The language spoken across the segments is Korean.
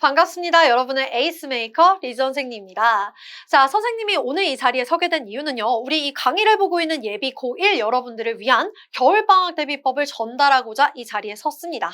반갑습니다. 여러분의 에이스 메이커 리즈 선생님입니다. 자, 선생님이 오늘 이 자리에 서게 된 이유는요. 우리 이 강의를 보고 있는 예비 고1 여러분들을 위한 겨울방학 대비법을 전달하고자 이 자리에 섰습니다.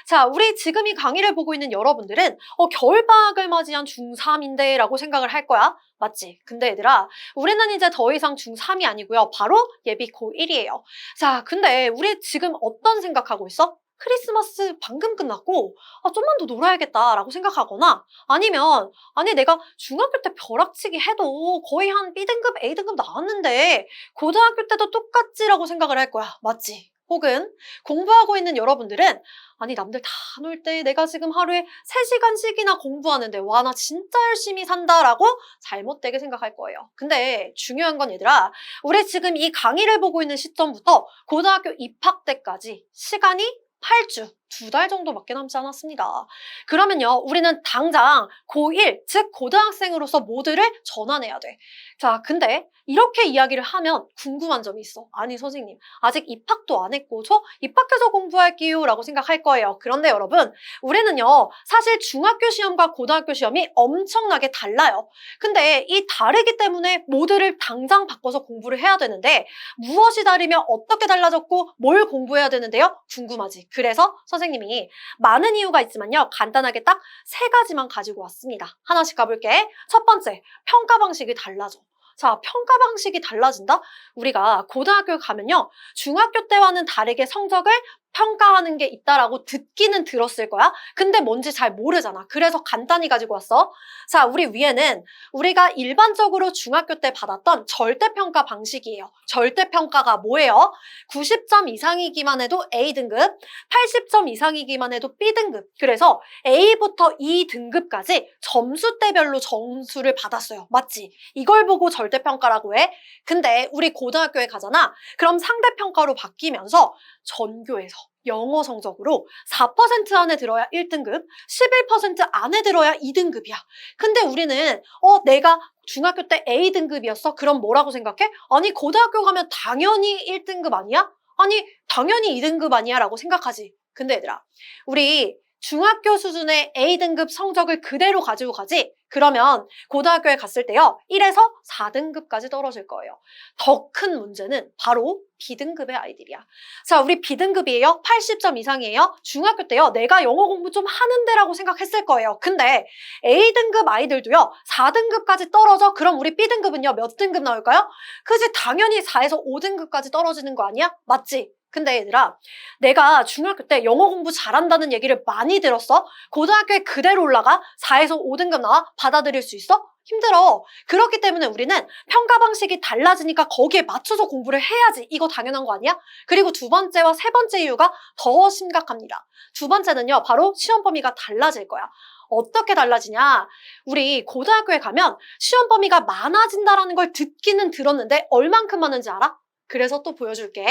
자, 우리 지금 이 강의를 보고 있는 여러분들은 겨울방학을 맞이한 중3인데 라고 생각을 할 거야. 맞지? 근데 얘들아, 우리는 이제 더 이상 중3이 아니고요. 바로 예비 고1이에요. 자, 근데 우리 지금 어떤 생각하고 있어? 크리스마스 방금 끝났고 좀만 더 놀아야겠다라고 생각하거나 아니면 아니 내가 중학교 때 벼락치기 해도 거의 한 B등급, A등급 나왔는데 고등학교 때도 똑같지라고 생각을 할 거야. 맞지? 혹은 공부하고 있는 여러분들은 아니 남들 다 놀 때 내가 지금 하루에 3시간씩이나 공부하는데 와 나 진짜 열심히 산다라고 잘못되게 생각할 거예요. 근데 중요한 건 얘들아 우리 지금 이 강의를 보고 있는 시점부터 고등학교 입학 때까지 시간이 8주, 2달 정도밖에 남지 않았습니다. 그러면요, 우리는 당장 고1, 즉 고등학생으로서 모드를 전환해야 돼. 자, 근데 이렇게 이야기를 하면 궁금한 점이 있어. 아니, 선생님, 아직 입학도 안 했고 저 입학해서 공부할게요 라고 생각할 거예요. 그런데 여러분, 우리는요, 사실 중학교 시험과 고등학교 시험이 엄청나게 달라요. 근데 이 다르기 때문에 모드를 당장 바꿔서 공부를 해야 되는데 무엇이 다르며 어떻게 달라졌고 뭘 공부해야 되는데요? 궁금하지? 그래서 선생님이 많은 이유가 있지만요. 간단하게 딱 3가지만 가지고 왔습니다. 하나씩 가볼게. 첫 번째, 평가 방식이 달라져. 자, 평가 방식이 달라진다? 우리가 고등학교에 가면요. 중학교 때와는 다르게 성적을 평가하는 게 있다라고 듣기는 들었을 거야. 근데 뭔지 잘 모르잖아. 그래서 간단히 가지고 왔어. 자, 우리 위에는 우리가 일반적으로 중학교 때 받았던 절대평가 방식이에요. 절대평가가 뭐예요? 90점 이상이기만 해도 A등급, 80점 이상이기만 해도 B등급. 그래서 A부터 E등급까지 점수대별로 점수를 받았어요. 맞지? 이걸 보고 절대평가라고 해. 근데 우리 고등학교에 가잖아. 그럼 상대평가로 바뀌면서 전교에서 영어 성적으로 4% 안에 들어야 1등급, 11% 안에 들어야 2등급이야. 근데 우리는 내가 중학교 때 A등급이었어? 그럼 뭐라고 생각해? 아니 고등학교 가면 당연히 1등급 아니야? 아니 당연히 2등급 아니야? 라고 생각하지. 근데 얘들아 우리 중학교 수준의 A등급 성적을 그대로 가지고 가지? 그러면 고등학교에 갔을 때요 1에서 4등급까지 떨어질 거예요. 더 큰 문제는 바로 B등급의 아이들이야. 자, 우리 B등급이에요. 80점 이상이에요. 중학교 때요. 내가 영어 공부 좀 하는데라고 생각했을 거예요. 근데 A등급 아이들도요. 4등급까지 떨어져. 그럼 우리 B등급은요. 몇 등급 나올까요? 그지 당연히 4에서 5등급까지 떨어지는 거 아니야? 맞지? 근데 얘들아 내가 중학교 때 영어 공부 잘한다는 얘기를 많이 들었어? 고등학교에 그대로 올라가? 4에서 5등급 나와? 받아들일 수 있어? 힘들어. 그렇기 때문에 우리는 평가 방식이 달라지니까 거기에 맞춰서 공부를 해야지. 이거 당연한 거 아니야? 그리고 두 번째와 세 번째 이유가 더 심각합니다. 두 번째는요. 바로 시험 범위가 달라질 거야. 어떻게 달라지냐? 우리 고등학교에 가면 시험 범위가 많아진다라는 걸 듣기는 들었는데 얼만큼 많은지 알아? 그래서 또 보여줄게.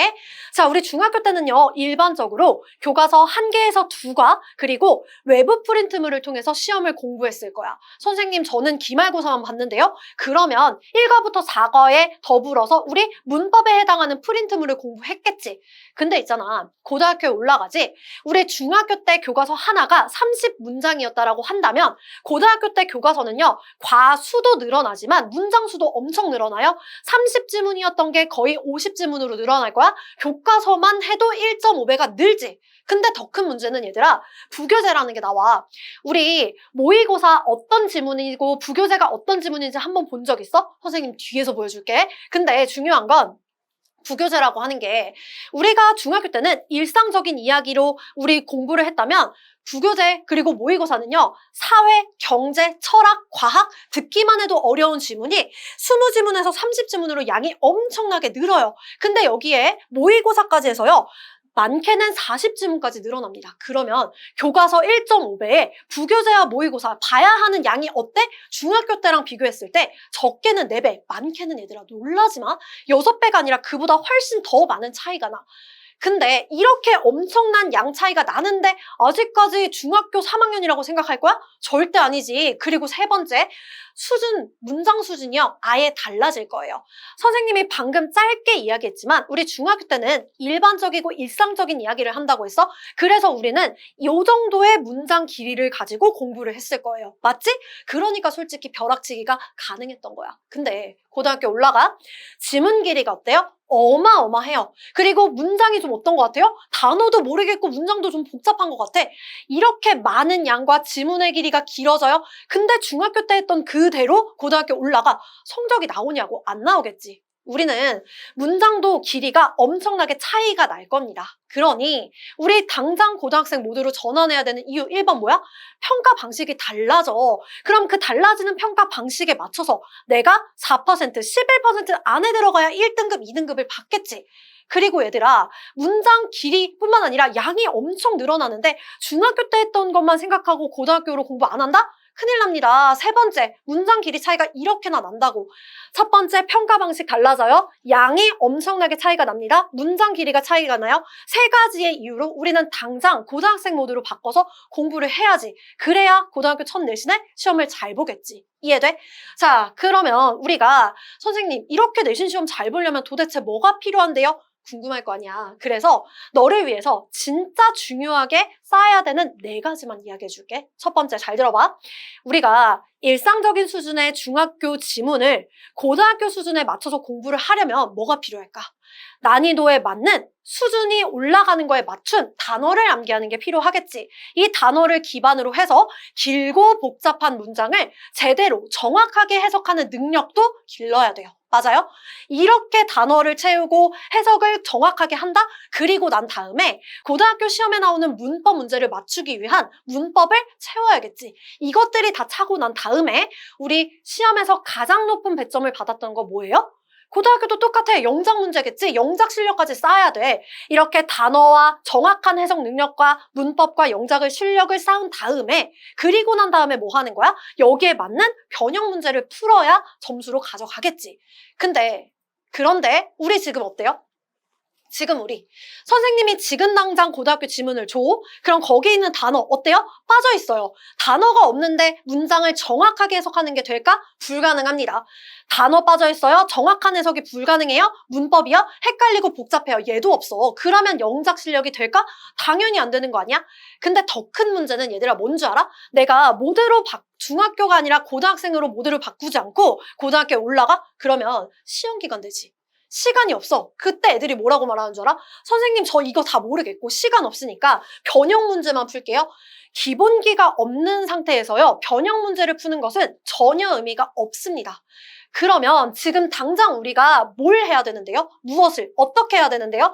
자, 우리 중학교 때는요, 일반적으로 교과서 1개에서 2과, 그리고 외부 프린트물을 통해서 시험을 공부했을 거야. 선생님, 저는 기말고사만 봤는데요. 그러면 1과부터 4과에 더불어서 우리 문법에 해당하는 프린트물을 공부했겠지. 근데 있잖아, 고등학교에 올라가지? 우리 중학교 때 교과서 하나가 30문장이었다라고 한다면, 고등학교 때 교과서는요, 과수도 늘어나지만 문장 수도 엄청 늘어나요. 30지문이었던 게 거의 50지문으로 늘어날 거야. 교과서만 해도 1.5배가 늘지. 근데 더 큰 문제는 얘들아 부교재라는 게 나와. 우리 모의고사 어떤 지문이고 부교재가 어떤 지문인지 한번 본 적 있어? 선생님 뒤에서 보여줄게. 근데 중요한 건 부교재라고 하는 게 우리가 중학교 때는 일상적인 이야기로 우리 공부를 했다면 부교재 그리고 모의고사는요. 사회, 경제, 철학, 과학 듣기만 해도 어려운 지문이 20지문에서 30지문으로 양이 엄청나게 늘어요. 근데 여기에 모의고사까지 해서요. 많게는 40지문까지 늘어납니다. 그러면 교과서 1.5배에 부교재와 모의고사 봐야 하는 양이 어때? 중학교 때랑 비교했을 때 적게는 4배, 많게는 얘들아 놀라지 마. 6배가 아니라 그보다 훨씬 더 많은 차이가 나. 근데 이렇게 엄청난 양 차이가 나는데 아직까지 중학교 3학년이라고 생각할 거야? 절대 아니지. 그리고 세 번째, 문장 수준이요. 아예 달라질 거예요. 선생님이 방금 짧게 이야기했지만 우리 중학교 때는 일반적이고 일상적인 이야기를 한다고 했어. 그래서 우리는 이 정도의 문장 길이를 가지고 공부를 했을 거예요. 맞지? 그러니까 솔직히 벼락치기가 가능했던 거야. 근데 고등학교 올라가 지문 길이가 어때요? 어마어마해요. 그리고 문장이 좀 어떤 것 같아요? 단어도 모르겠고 문장도 좀 복잡한 것 같아. 이렇게 많은 양과 지문의 길이가 길어져요? 근데 중학교 때 했던 그대로 고등학교 올라가 성적이 나오냐고? 안 나오겠지. 우리는 문장도 길이가 엄청나게 차이가 날 겁니다. 그러니 우리 당장 고등학생 모두로 전환해야 되는 이유 1번 뭐야? 평가 방식이 달라져. 그럼 그 달라지는 평가 방식에 맞춰서 내가 4%, 11% 안에 들어가야 1등급, 2등급을 받겠지. 그리고 얘들아, 문장 길이뿐만 아니라 양이 엄청 늘어나는데 중학교 때 했던 것만 생각하고 고등학교로 공부 안 한다? 큰일 납니다. 세 번째, 문장 길이 차이가 이렇게나 난다고. 첫 번째, 평가 방식 달라져요. 양이 엄청나게 차이가 납니다. 문장 길이가 차이가 나요. 세 가지의 이유로 우리는 당장 고등학생 모드로 바꿔서 공부를 해야지. 그래야 고등학교 첫 내신에 시험을 잘 보겠지. 이해돼? 자, 그러면 우리가 선생님 이렇게 내신 시험 잘 보려면 도대체 뭐가 필요한데요? 궁금할 거 아니야. 그래서 너를 위해서 진짜 중요하게 쌓아야 되는 4가지만 이야기해 줄게. 첫 번째, 잘 들어봐. 우리가 일상적인 수준의 중학교 지문을 고등학교 수준에 맞춰서 공부를 하려면 뭐가 필요할까? 난이도에 맞는 수준이 올라가는 거에 맞춘 단어를 암기하는 게 필요하겠지. 이 단어를 기반으로 해서 길고 복잡한 문장을 제대로 정확하게 해석하는 능력도 길러야 돼요. 맞아요? 이렇게 단어를 채우고 해석을 정확하게 한다? 그리고 난 다음에 고등학교 시험에 나오는 문법 문제를 맞추기 위한 문법을 채워야겠지. 이것들이 다 차고 난 다음에 우리 시험에서 가장 높은 배점을 받았던 거 뭐예요? 고등학교도 똑같아. 영작 문제겠지? 영작 실력까지 쌓아야 돼. 이렇게 단어와 정확한 해석 능력과 문법과 영작을 실력을 쌓은 다음에 그리고 난 다음에 뭐 하는 거야? 여기에 맞는 변형 문제를 풀어야 점수로 가져가겠지. 그런데 우리 지금 어때요? 지금 우리 선생님이 지금 당장 고등학교 지문을 줘. 그럼 거기 있는 단어 어때요? 빠져 있어요. 단어가 없는데 문장을 정확하게 해석하는 게 될까? 불가능합니다. 단어 빠져 있어요. 정확한 해석이 불가능해요. 문법이요? 헷갈리고 복잡해요. 얘도 없어. 그러면 영작 실력이 될까? 당연히 안 되는 거 아니야? 근데 더 큰 문제는 얘들아 뭔 줄 알아? 내가 중학교가 아니라 고등학생으로 모드를 바꾸지 않고 고등학교에 올라가? 그러면 시험 기간 되지. 시간이 없어. 그때 애들이 뭐라고 말하는 줄 알아? 선생님 저 이거 다 모르겠고 시간 없으니까 변형 문제만 풀게요. 기본기가 없는 상태에서요. 변형 문제를 푸는 것은 전혀 의미가 없습니다. 그러면 지금 당장 우리가 뭘 해야 되는데요? 무엇을 어떻게 해야 되는데요?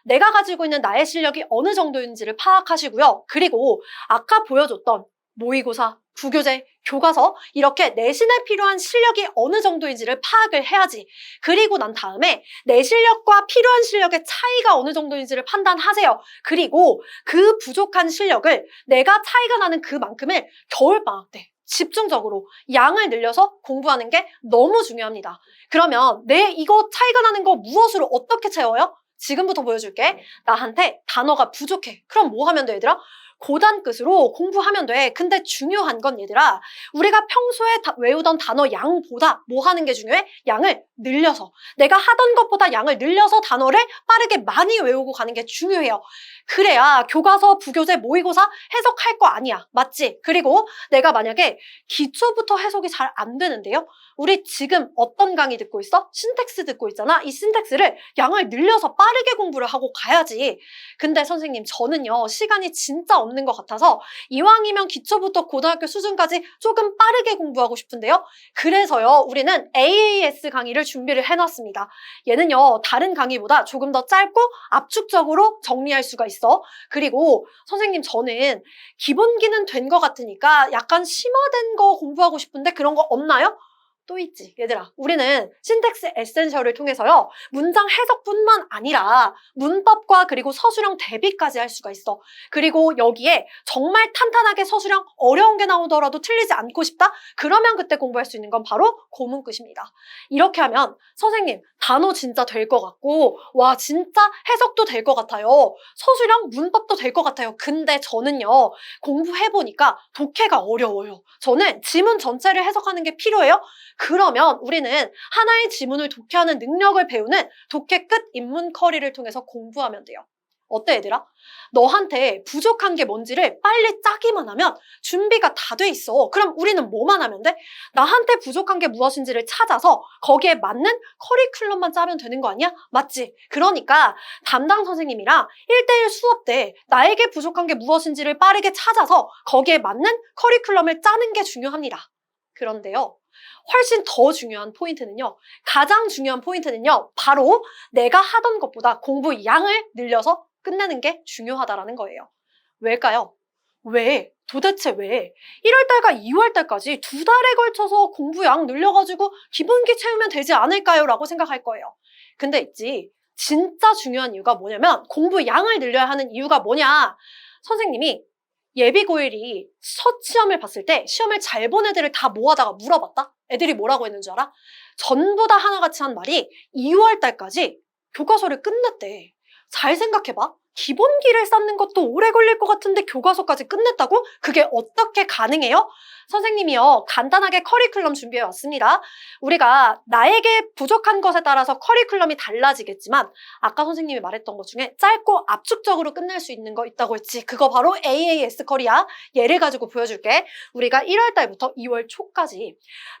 내가 가지고 있는 나의 실력이 어느 정도인지를 파악하시고요. 그리고 아까 보여줬던 모의고사, 부교재, 교과서 이렇게 내신에 필요한 실력이 어느 정도인지를 파악을 해야지. 그리고 난 다음에 내 실력과 필요한 실력의 차이가 어느 정도인지를 판단하세요. 그리고 그 부족한 실력을 내가 차이가 나는 그만큼을 겨울방학 때 집중적으로 양을 늘려서 공부하는 게 너무 중요합니다. 그러면 이거 차이가 나는 거 무엇으로 어떻게 채워요? 지금부터 보여줄게. 나한테 단어가 부족해. 그럼 뭐 하면 돼, 얘들아? 고단끝으로 공부하면 돼. 근데 중요한 건 얘들아, 우리가 평소에 외우던 단어 양보다 뭐 하는 게 중요해? 양을 늘려서. 내가 하던 것보다 양을 늘려서 단어를 빠르게 많이 외우고 가는 게 중요해요. 그래야 교과서, 부교재, 모의고사 해석할 거 아니야. 맞지? 그리고 내가 만약에 기초부터 해석이 잘 안 되는데요? 우리 지금 어떤 강의 듣고 있어? 신텍스 듣고 있잖아. 이 신텍스를 양을 늘려서 빠르게 공부를 하고 가야지. 근데 선생님 저는요 시간이 진짜 없는 것 같아서 이왕이면 기초부터 고등학교 수준까지 조금 빠르게 공부하고 싶은데요. 그래서요 우리는 AAS 강의를 준비를 해놨습니다. 얘는요 다른 강의보다 조금 더 짧고 압축적으로 정리할 수가 있어. 그리고 선생님 저는 기본기는 된 것 같으니까 약간 심화된 거 공부하고 싶은데 그런 거 없나요? 또 있지. 얘들아, 우리는 신텍스 에센셜을 통해서요, 문장 해석뿐만 아니라 문법과 그리고 서술형 대비까지 할 수가 있어. 그리고 여기에 정말 탄탄하게 서술형 어려운 게 나오더라도 틀리지 않고 싶다? 그러면 그때 공부할 수 있는 건 바로 고문끝입니다. 이렇게 하면 선생님 단어 진짜 될 것 같고, 와 진짜 해석도 될 것 같아요. 서술형 문법도 될 것 같아요. 근데 저는요, 공부해보니까 독해가 어려워요. 저는 지문 전체를 해석하는 게 필요해요. 그러면 우리는 하나의 지문을 독해하는 능력을 배우는 독해 끝 입문 커리를 통해서 공부하면 돼요. 어때 얘들아? 너한테 부족한 게 뭔지를 빨리 짜기만 하면 준비가 다 돼 있어. 그럼 우리는 뭐만 하면 돼? 나한테 부족한 게 무엇인지를 찾아서 거기에 맞는 커리큘럼만 짜면 되는 거 아니야? 맞지? 그러니까 담당 선생님이랑 1대1 수업 때 나에게 부족한 게 무엇인지를 빠르게 찾아서 거기에 맞는 커리큘럼을 짜는 게 중요합니다. 그런데요, 훨씬 더 중요한 포인트는요, 가장 중요한 포인트는요, 바로 내가 하던 것보다 공부 양을 늘려서 끝내는 게 중요하다라는 거예요. 왜일까요? 왜? 도대체 왜? 1월달과 2월달까지 2달에 걸쳐서 공부 양 늘려가지고 기본기 채우면 되지 않을까요? 라고 생각할 거예요. 근데 있지, 진짜 중요한 이유가 뭐냐면, 공부 양을 늘려야 하는 이유가 뭐냐? 선생님이 예비고일이 첫 시험을 봤을 때 시험을 잘 본 애들을 다 모아다가 물어봤다? 애들이 뭐라고 했는 줄 알아? 전부 다 하나같이 한 말이 2월달까지 교과서를 끝냈대. 잘 생각해봐. 기본기를 쌓는 것도 오래 걸릴 것 같은데 교과서까지 끝냈다고? 그게 어떻게 가능해요? 선생님이요, 간단하게 커리큘럼 준비해 왔습니다. 우리가 나에게 부족한 것에 따라서 커리큘럼이 달라지겠지만, 아까 선생님이 말했던 것 중에 짧고 압축적으로 끝낼 수 있는 거 있다고 했지. 그거 바로 AAS 커리야. 예를 가지고 보여줄게. 우리가 1월 달부터 2월 초까지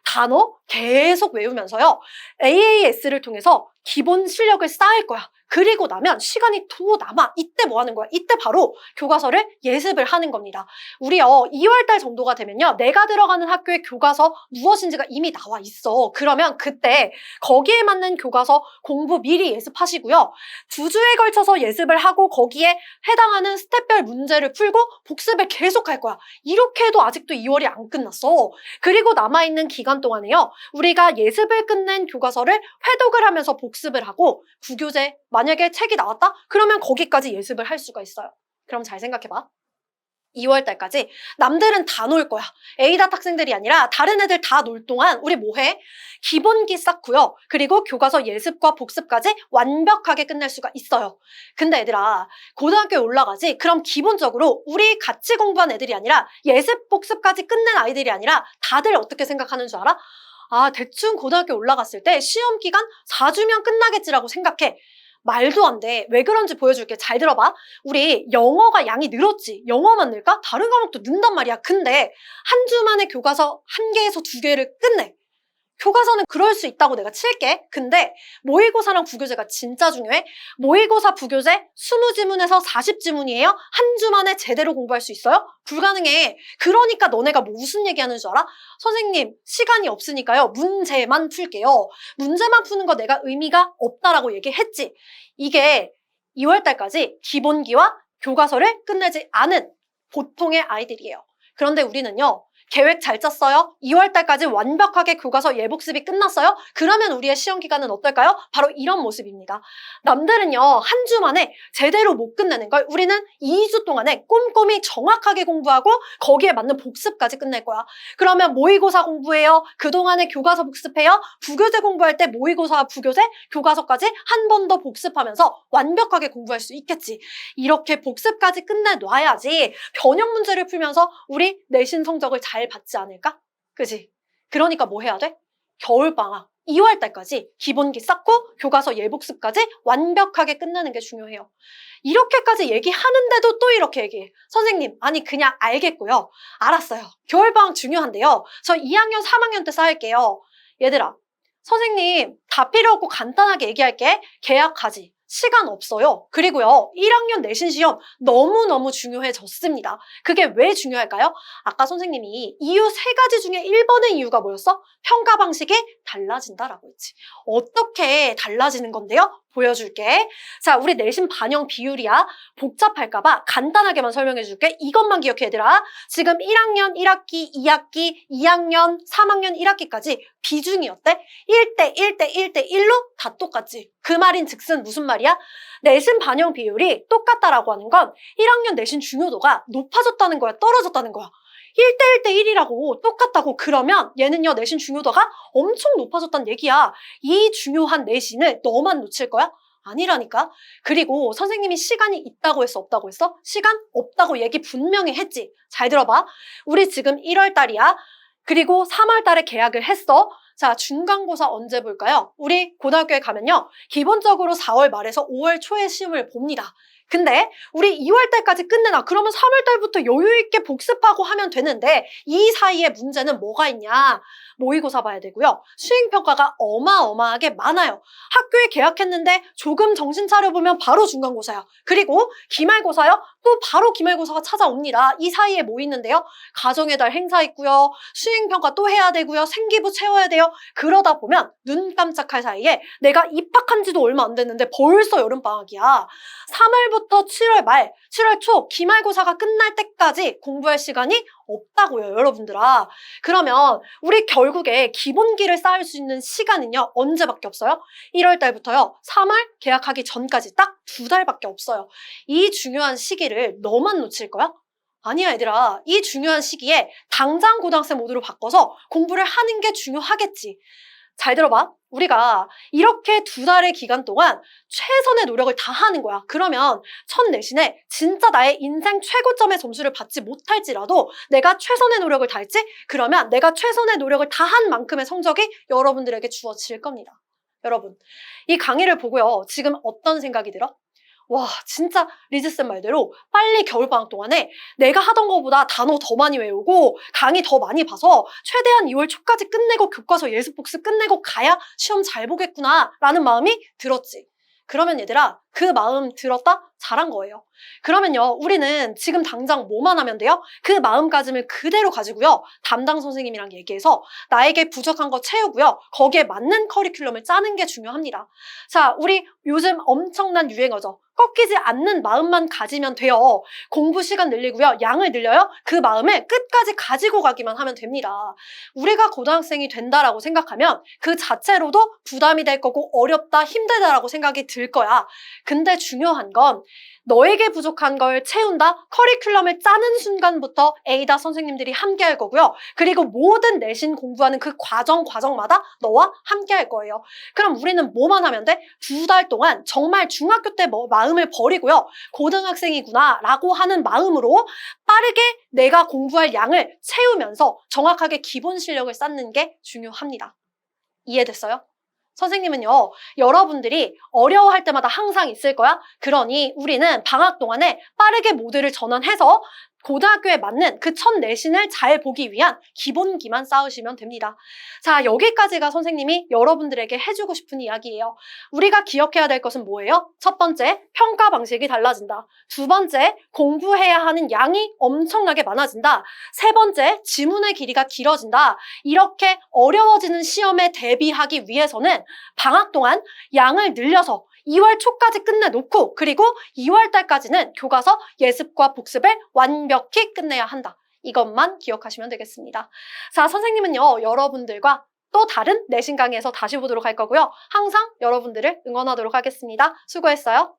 단어 계속 외우면서요, AAS를 통해서 기본 실력을 쌓을 거야. 그리고 나면 시간이 더 남아. 이때 뭐 하는 거야? 이때 바로 교과서를 예습을 하는 겁니다. 우리요, 2월달 정도가 되면요, 내가 들어가는 학교의 교과서 무엇인지가 이미 나와 있어. 그러면 그때 거기에 맞는 교과서 공부 미리 예습하시고요. 2주에 걸쳐서 예습을 하고 거기에 해당하는 스텝별 문제를 풀고 복습을 계속 할 거야. 이렇게 해도 아직도 2월이 안 끝났어. 그리고 남아있는 기간 동안에요, 우리가 예습을 끝낸 교과서를 회독을 하면서 복습을 하고, 구교재 만약에 책이 나왔다? 그러면 거기까지 예습을 할 수가 있어요. 그럼 잘 생각해봐. 2월달까지 남들은 다 놀 거야. A다 학생들이 아니라 다른 애들 다 놀 동안 우리 뭐 해? 기본기 쌓고요. 그리고 교과서 예습과 복습까지 완벽하게 끝낼 수가 있어요. 근데 얘들아, 고등학교에 올라가지? 그럼 기본적으로 우리 같이 공부한 애들이 아니라 예습, 복습까지 끝낸 아이들이 아니라 다들 어떻게 생각하는 줄 알아? 아, 대충 고등학교 올라갔을 때 시험 기간 4주면 끝나겠지라고 생각해. 말도 안 돼. 왜 그런지 보여줄게. 잘 들어봐. 우리 영어가 양이 늘었지. 영어만 늘까? 다른 과목도 는단 말이야. 근데 한 주 만에 교과서 1개에서 2개를 끝내. 교과서는 그럴 수 있다고 내가 칠게. 근데 모의고사랑 부교재가 진짜 중요해. 모의고사, 부교재 20지문에서 40지문이에요. 한 주 만에 제대로 공부할 수 있어요? 불가능해. 그러니까 너네가 뭐 무슨 얘기하는 줄 알아? 선생님, 시간이 없으니까요, 문제만 풀게요. 문제만 푸는 거 내가 의미가 없다라고 얘기했지. 이게 2월달까지 기본기와 교과서를 끝내지 않은 보통의 아이들이에요. 그런데 우리는요, 계획 잘 짰어요? 2월달까지 완벽하게 교과서 예복습이 끝났어요? 그러면 우리의 시험 기간은 어떨까요? 바로 이런 모습입니다. 남들은요, 한 주 만에 제대로 못 끝내는 걸 우리는 2주 동안에 꼼꼼히 정확하게 공부하고 거기에 맞는 복습까지 끝낼 거야. 그러면 모의고사 공부해요? 그동안에 교과서 복습해요? 부교재 공부할 때 모의고사와 부교재, 교과서까지 한 번 더 복습하면서 완벽하게 공부할 수 있겠지. 이렇게 복습까지 끝내놔야지 변형 문제를 풀면서 우리 내신 성적을 잘 받지 않을까? 그지? 그러니까 뭐 해야 돼? 겨울방학 2월달까지 기본기 쌓고 교과서 예복습까지 완벽하게 끝내는 게 중요해요. 이렇게까지 얘기하는데도 또 이렇게 얘기해. 선생님, 아니 그냥 알겠고요. 알았어요. 겨울방학 중요한데요. 저 2학년, 3학년 때 쌓을게요. 얘들아, 선생님 다 필요 없고 간단하게 얘기할게. 계약하지. 시간 없어요. 그리고요, 1학년 내신 시험 너무너무 중요해졌습니다. 그게 왜 중요할까요? 아까 선생님이 이유 3가지 중에 1번의 이유가 뭐였어? 평가 방식이 달라진다라고 했지. 어떻게 달라지는 건데요? 보여줄게. 자, 우리 내신 반영 비율이야. 복잡할까봐 간단하게만 설명해줄게. 이것만 기억해, 얘들아. 지금 1학년 1학기, 2학기, 2학년, 3학년 1학기까지 비중이 어때? 1대 1대 1대 1로 다 똑같지. 그 말인 즉슨 무슨 말이야? 내신 반영 비율이 똑같다라고 하는 건 1학년 내신 중요도가 높아졌다는 거야, 떨어졌다는 거야. 1대 1대 1이라고 똑같다고. 그러면 얘는요, 내신 중요도가 엄청 높아졌다는 얘기야. 이 중요한 내신을 너만 놓칠 거야? 아니라니까. 그리고 선생님이 시간이 있다고 했어, 없다고 했어? 시간 없다고 얘기 분명히 했지. 잘 들어봐. 우리 지금 1월 달이야. 그리고 3월 달에 계약을 했어. 자, 중간고사 언제 볼까요? 우리 고등학교에 가면요, 기본적으로 4월 말에서 5월 초에 시험을 봅니다. 근데 우리 2월 달까지 끝내놔. 그러면 3월 달부터 여유 있게 복습하고 하면 되는데 이 사이에 문제는 뭐가 있냐? 모의고사 봐야 되고요. 수행평가가 어마어마하게 많아요. 학교에 계약했는데 조금 정신 차려보면 바로 중간고사야. 그리고 기말고사요? 또 바로 기말고사가 찾아옵니다. 이 사이에 뭐 있는데요? 가정의 달 행사 있고요. 수행평가 또 해야 되고요. 생기부 채워야 돼요. 그러다 보면 눈 깜짝할 사이에 내가 입학한 지도 얼마 안 됐는데 벌써 여름방학이야. 3월부터 7월 말, 7월 초 기말고사가 끝날 때까지 공부할 시간이 없다고요, 여러분들아. 그러면 우리 결국에 기본기를 쌓을 수 있는 시간은요, 언제밖에 없어요? 1월 달부터요, 3월 계약하기 전까지 딱 2달밖에 없어요. 이 중요한 시기를 너만 놓칠 거야? 아니야, 얘들아. 이 중요한 시기에 당장 고등학생 모드로 바꿔서 공부를 하는 게 중요하겠지. 잘 들어봐. 우리가 이렇게 2달의 기간 동안 최선의 노력을 다 하는 거야. 그러면 첫 내신에 진짜 나의 인생 최고점의 점수를 받지 못할지라도 내가 최선의 노력을 다했지? 그러면 내가 최선의 노력을 다한 만큼의 성적이 여러분들에게 주어질 겁니다. 여러분, 이 강의를 보고요, 지금 어떤 생각이 들어? 와, 진짜 리즈쌤 말대로 빨리 겨울방학 동안에 내가 하던 것보다 단어 더 많이 외우고 강의 더 많이 봐서 최대한 2월 초까지 끝내고 교과서 예습 복습 끝내고 가야 시험 잘 보겠구나 라는 마음이 들었지. 그러면 얘들아, 그 마음 들었다? 잘한 거예요. 그러면요, 우리는 지금 당장 뭐만 하면 돼요? 그 마음가짐을 그대로 가지고요, 담당 선생님이랑 얘기해서 나에게 부족한 거 채우고요, 거기에 맞는 커리큘럼을 짜는 게 중요합니다. 자, 우리 요즘 엄청난 유행어죠. 꺾이지 않는 마음만 가지면 돼요. 공부 시간 늘리고요, 양을 늘려요. 그 마음을 끝까지 가지고 가기만 하면 됩니다. 우리가 고등학생이 된다라고 생각하면 그 자체로도 부담이 될 거고 어렵다, 힘들다라고 생각이 들 거야. 근데 중요한 건 너에게 부족한 걸 채운다, 커리큘럼을 짜는 순간부터 에이다 선생님들이 함께 할 거고요. 그리고 모든 내신 공부하는 그 과정마다 너와 함께 할 거예요. 그럼 우리는 뭐만 하면 돼? 2달 동안 정말 중학교 때 마음을 버리고요, 고등학생이구나 라고 하는 마음으로 빠르게 내가 공부할 양을 채우면서 정확하게 기본 실력을 쌓는 게 중요합니다. 이해됐어요? 선생님은요, 여러분들이 어려워할 때마다 항상 있을 거야. 그러니 우리는 방학 동안에 빠르게 모드를 전환해서 고등학교에 맞는 그 첫 내신을 잘 보기 위한 기본기만 쌓으시면 됩니다. 자, 여기까지가 선생님이 여러분들에게 해주고 싶은 이야기예요. 우리가 기억해야 될 것은 뭐예요? 첫 번째, 평가 방식이 달라진다. 두 번째, 공부해야 하는 양이 엄청나게 많아진다. 세 번째, 지문의 길이가 길어진다. 이렇게 어려워지는 시험에 대비하기 위해서는 방학 동안 양을 늘려서 2월 초까지 끝내놓고, 그리고 2월 달까지는 교과서 예습과 복습을 완벽히 끝내야 한다. 이것만 기억하시면 되겠습니다. 자, 선생님은요, 여러분들과 또 다른 내신 강의에서 다시 보도록 할 거고요. 항상 여러분들을 응원하도록 하겠습니다. 수고했어요.